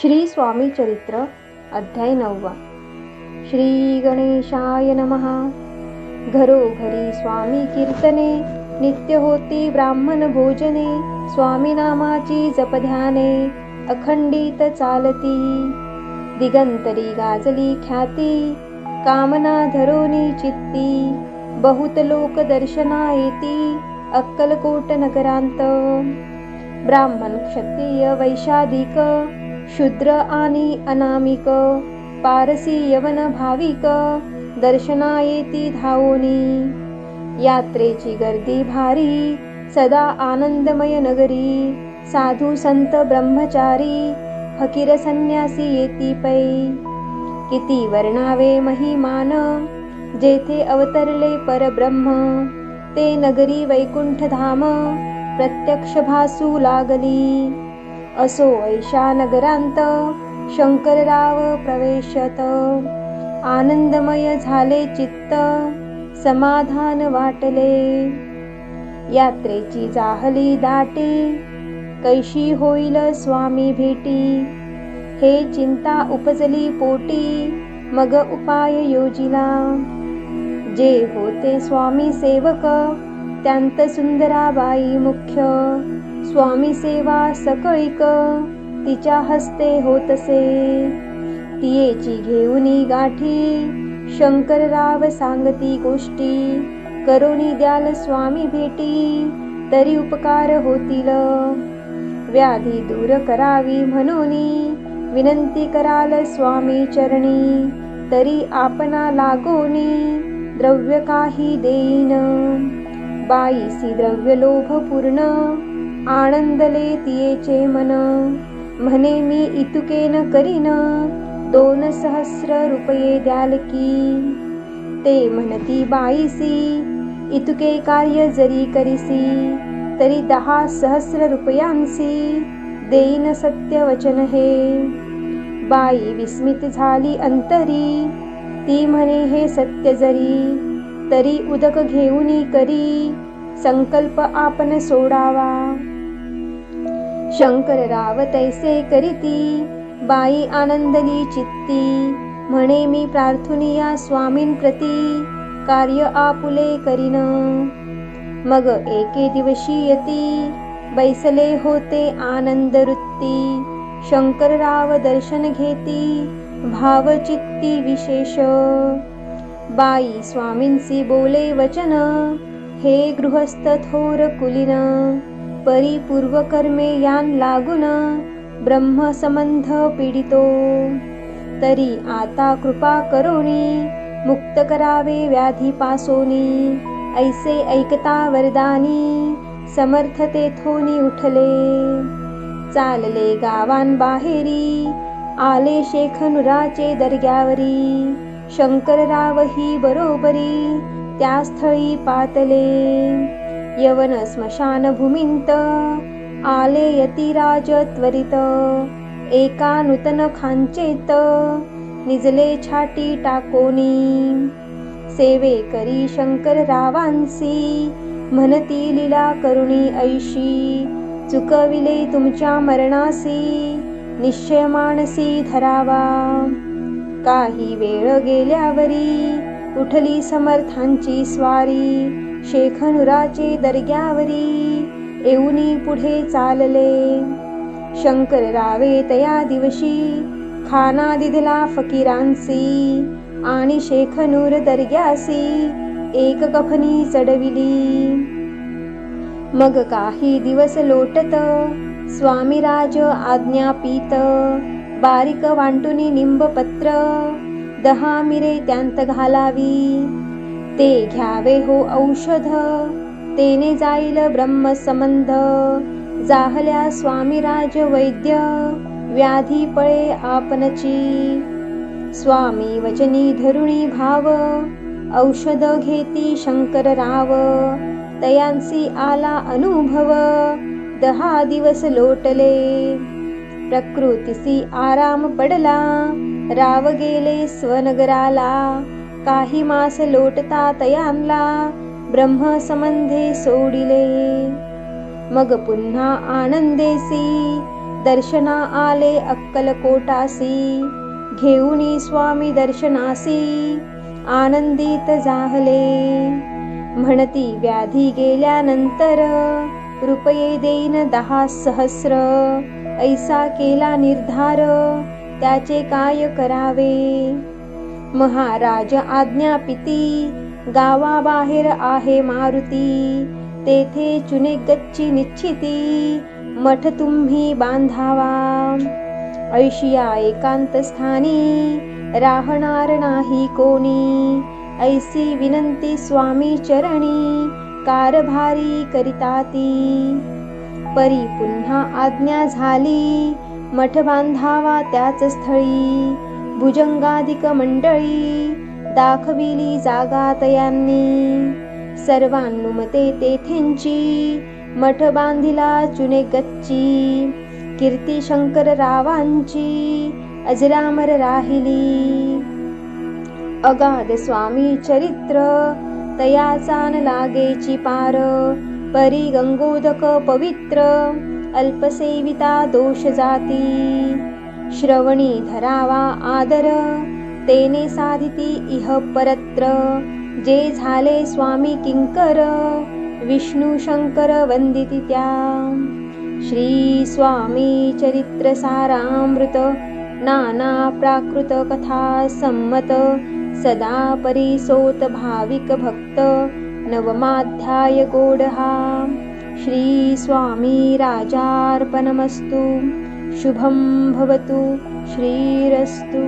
श्री स्वामी चरित्र अध्याय 9. श्री गणेशाय नमः. घरोघरी स्वामी कीर्तने, नित्य होती ब्राह्मण भोजने. स्वामी नामाची जपध्याने, अखंडित चालती. दिगंतरी गाजली ख्याती, कामना धरोनी चित्ती. बहुत लोक दर्शना येती, अक्कलकोट नगरांत. ब्राह्मण क्षत्रिय वैशाधिक, शूद्र आणि अनामिक. पारसी यवन भाविक, दर्शना येती धावोनी. यात्रेची गर्दी भारी, सदा आनंदमय नगरी. साधू संत ब्रह्मचारी, फकीर संन्यासी येती पै. किती वर्णावे महिमान, जेथे अवतरले परब्रह्म. ते नगरी वैकुंठ धाम, प्रत्यक्ष भासू लागली. असो ऐशा नगरांत, शंकरराव प्रवेशत. आनंदमय झाले चित्त, समाधान वाटले. यात्रेची जाहली दाटी, कैशी होईल स्वामी भेटी. हे चिंता उपजली पोटी, मग उपाय योजिला. जे होते स्वामी सेवक, त्यांत सुंदराबाई मुख्य. स्वामी सेवा सकळिक, तिच्या हस्ते होतसे. तियेची घेऊनी गाठी, शंकरराव सांगती गोष्टी. करोनी द्याल स्वामी भेटी, तरी उपकार होतील. व्याधी दूर करावी म्हणूनी, विनंती कराल स्वामी चरणी. तरी आपणा लागोनी, द्रव्य काही देईन. बाईसी द्रव्य लोभ पूर्ण, आनंदले तियेचे मन. म्हणे मी इतुकेन करीन, 2,000 रुपये द्याल की. ते म्हणती बाईसी, इतुके कार्य जरी करीसी. तरी 10,000 रुपयांसी, देईन सत्य वचन हे. बाई विस्मित झाली अंतरी, ती म्हणे हे सत्य जरी. तरी उदक घेऊनी करी, संकल्प आपण सोडावा. शंकरराव तैसे करीती, बाई आनंदली चित्ती. म्हणे मी प्रार्थुनिया स्वामींप्रती, कार्य आपुले करीन. मग एके दिवशी यती, बैसले होते आनंद वृत्ती. शंकरराव दर्शन घेती, भावचित्ती विशेष. बाई स्वामींसी बोले वचन, हे गृहस्थ थोर कुलीन. परी पूर्वकर्मे यान लागून, ब्रह्म संबंध पीडितो. तरी आता कृपा करोनी, मुक्त करावे व्याधी पासोनी. ऐसे ऐकता वरदानी, समर्थ तेथोनी उठले. चालले गावान बाहेरी, आले शेखनुराचे दर्ग्यावरी. शंकरराव ही बरोबरी, त्या स्थळी पातले. यवन स्मशान भूमींत, आले यतिराज त्वरित. एका नूतन खांचेत, निजले छाटी टाकोनी. सेवे करी शंकररावांसी, म्हणती लीला करुणी ऐशी. चुकविले तुमच्या मरणासी, निश्चय मानसी धरावा. काही वेळ गेल्यावरी, उठली समर्थांची स्वारी. शेखनुराचे दर्ग्यावरी, येऊनी पुढे चालले. शंकररावे तया दिवशी, खाना दिधला फकीरांसी. आणि शेखनूर दर्ग्यासी, एक कफनी चढविली. मग काही दिवस लोटत, स्वामीराज आज्ञापित. बारीक वांटुनी निंबपत्र, 10 मिरे त्यांत घालावी. ते घ्यावे हो औषध, तेने जाईल ब्रह्मसंबंध. जाहल्या स्वामीराज वैद्य, व्याधी पळे आपणची. स्वामी वचनी धरुणी भाव, औषध घेती शंकरराव. तयांसी आला अनुभव, 10 दिवस लोटले. प्रकृतीसी आराम पडला, राव गेले स्वनगराला. काही मास लोटता तयांला, ब्रह्मसंबंधे सोडिले. मग पुन्हा आनंदेसी, दर्शना आले अक्कलकोटासी, घेऊनी स्वामी दर्शनासी आनंदित जाहले. म्हणती व्याधी गेल्यानंतर रुपये देईन 10,000. ऐसा केला निर्धार, त्याचे काय करावे. महाराज आज्ञापिती, गावाबाहेर आहे मारुती. तेथे चुने गच्ची निश्चिती, मठ तुम्ही बांधावा. ऐशिया एकांत स्थानी, राहणार नाही कोणी. ऐसी विनंती स्वामी चरणी, कारभारी करिताती. परी पुन्हा आज्ञा झाली, मठ बांधावा त्याच स्थळी. भुजंगाधिक मंडळी, दाखविली जागा तयांनी. सर्वानुमते तेथेंची, मठ बांधिला चुने गच्ची. कीर्ती शंकर रावांची, अजरामर राहिली. अगाध स्वामी चरित्र, तयाचा न लागेची पार. परी गंगोदक पवित्र, अल्पसेविता दोष जाती. श्रवणी धरावा आदर, तेने साधिती इह परत्र. जे झाले स्वामी किंकर, विष्णू शंकर वंदिती त्या. श्री स्वामी चरित्र सारामृत, नाना प्राकृत कथा संमत. सदा परिसोत भाविक भक्त, नवमाध्याय गोडहा. श्री स्वामी राजार्पणमस्तु. शुभं भवतु. श्रीरस्तु.